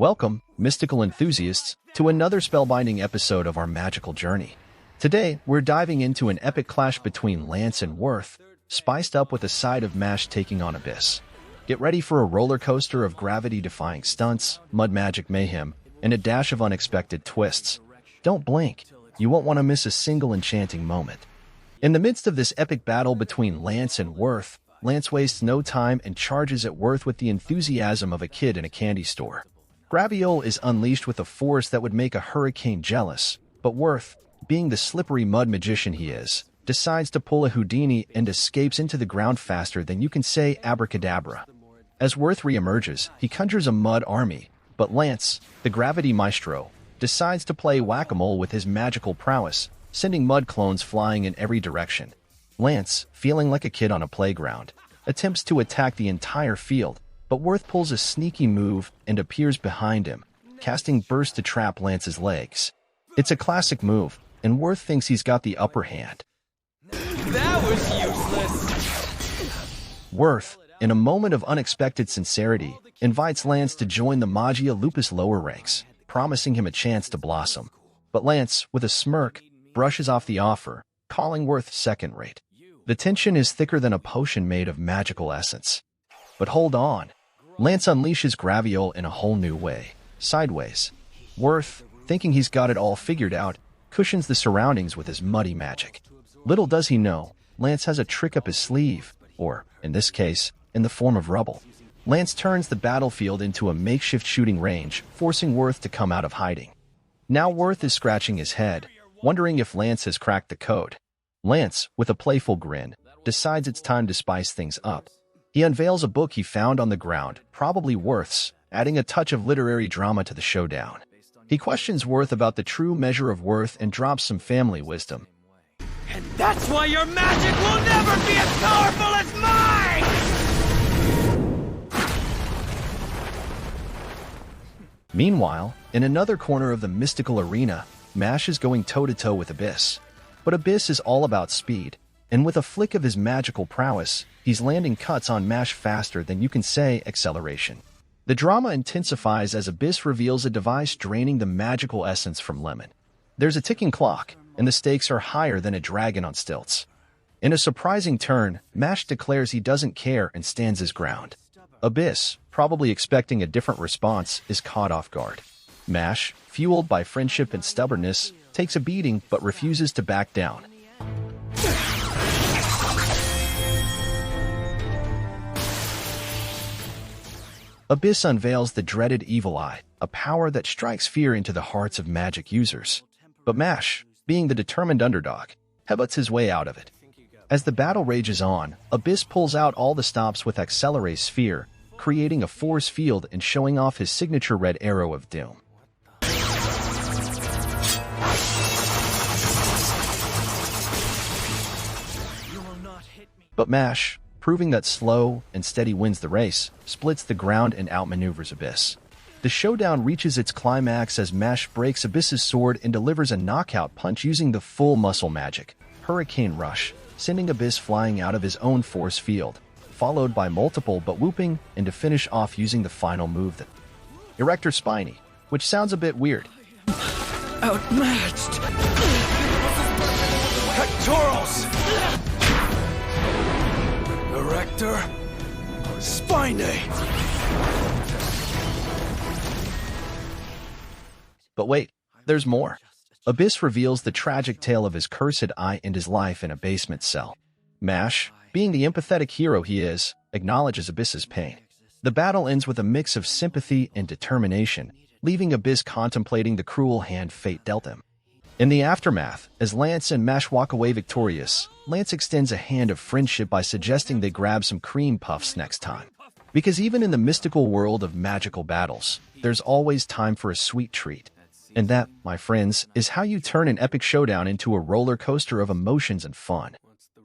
Welcome, mystical enthusiasts, to another spellbinding episode of our magical journey. Today, we're diving into an epic clash between Lance and Wirth, spiced up with a side of Mash taking on Abyss. Get ready for a roller coaster of gravity-defying stunts, mud magic mayhem, and a dash of unexpected twists. Don't blink. You won't want to miss a single enchanting moment. In the midst of this epic battle between Lance and Wirth, Lance wastes no time and charges at Wirth with the enthusiasm of a kid in a candy store. Graviole is unleashed with a force that would make a hurricane jealous, but Wirth, being the slippery mud magician he is, decides to pull a Houdini and escapes into the ground faster than you can say abracadabra. As Wirth re-emerges, he conjures a mud army, but Lance, the gravity maestro, decides to play whack-a-mole with his magical prowess, sending mud clones flying in every direction. Lance, feeling like a kid on a playground, attempts to attack the entire field, but Wirth pulls a sneaky move and appears behind him, casting Burst to trap Lance's legs. It's a classic move, and Wirth thinks he's got the upper hand. That was useless! Wirth, in a moment of unexpected sincerity, invites Lance to join the Magia Lupus lower ranks, promising him a chance to blossom. But Lance, with a smirk, brushes off the offer, calling Wirth second-rate. The tension is thicker than a potion made of magical essence. But hold on. Lance unleashes Graviole in a whole new way, sideways. Wirth, thinking he's got it all figured out, cushions the surroundings with his muddy magic. Little does he know, Lance has a trick up his sleeve, or, in this case, in the form of rubble. Lance turns the battlefield into a makeshift shooting range, forcing Wirth to come out of hiding. Now Wirth is scratching his head, wondering if Lance has cracked the code. Lance, with a playful grin, decides it's time to spice things up. He unveils a book he found on the ground, probably Wirth's, adding a touch of literary drama to the showdown. He questions Wirth about the true measure of worth and drops some family wisdom. And that's why your magic will never be as powerful as mine! Meanwhile, in another corner of the mystical arena, Mash is going toe-to-toe with Abyss. But Abyss is all about speed, and with a flick of his magical prowess, he's landing cuts on Mash faster than you can say acceleration. The drama intensifies as Abyss reveals a device draining the magical essence from Lemon. There's a ticking clock, and the stakes are higher than a dragon on stilts. In a surprising turn, Mash declares he doesn't care and stands his ground. Abyss, probably expecting a different response, is caught off guard. Mash, fueled by friendship and stubbornness, takes a beating but refuses to back down. Abyss unveils the dreaded Evil Eye, a power that strikes fear into the hearts of magic users. But Mash, being the determined underdog, headbutts his way out of it. As the battle rages on, Abyss pulls out all the stops with Accelerate Sphere, creating a force field and showing off his signature red arrow of doom. But Mash, proving that slow and steady wins the race, splits the ground and outmaneuvers Abyss. The showdown reaches its climax as Mash breaks Abyss's sword and delivers a knockout punch using the full muscle magic, Hurricane Rush, sending Abyss flying out of his own force field, followed by multiple but whooping, and to finish off using the final move, the Erector Spiny, which sounds a bit weird. Outmatched! Pectorals! Erector Spiny! But wait, there's more. Abyss reveals the tragic tale of his cursed eye and his life in a basement cell. Mash, being the empathetic hero he is, acknowledges Abyss's pain. The battle ends with a mix of sympathy and determination, leaving Abyss contemplating the cruel hand fate dealt him. In the aftermath, as Lance and Mash walk away victorious, Lance extends a hand of friendship by suggesting they grab some cream puffs next time. Because even in the mystical world of magical battles, there's always time for a sweet treat. And that, my friends, is how you turn an epic showdown into a roller coaster of emotions and fun.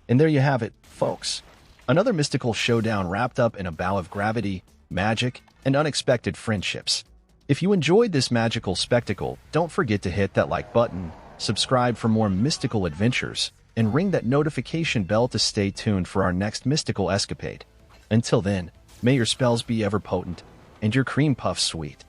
And there you have it, folks. Another mystical showdown wrapped up in a bout of gravity, magic, and unexpected friendships. If you enjoyed this magical spectacle, don't forget to hit that like button, subscribe for more mystical adventures, and ring that notification bell to stay tuned for our next mystical escapade. Until then, may your spells be ever potent, and your cream puffs sweet.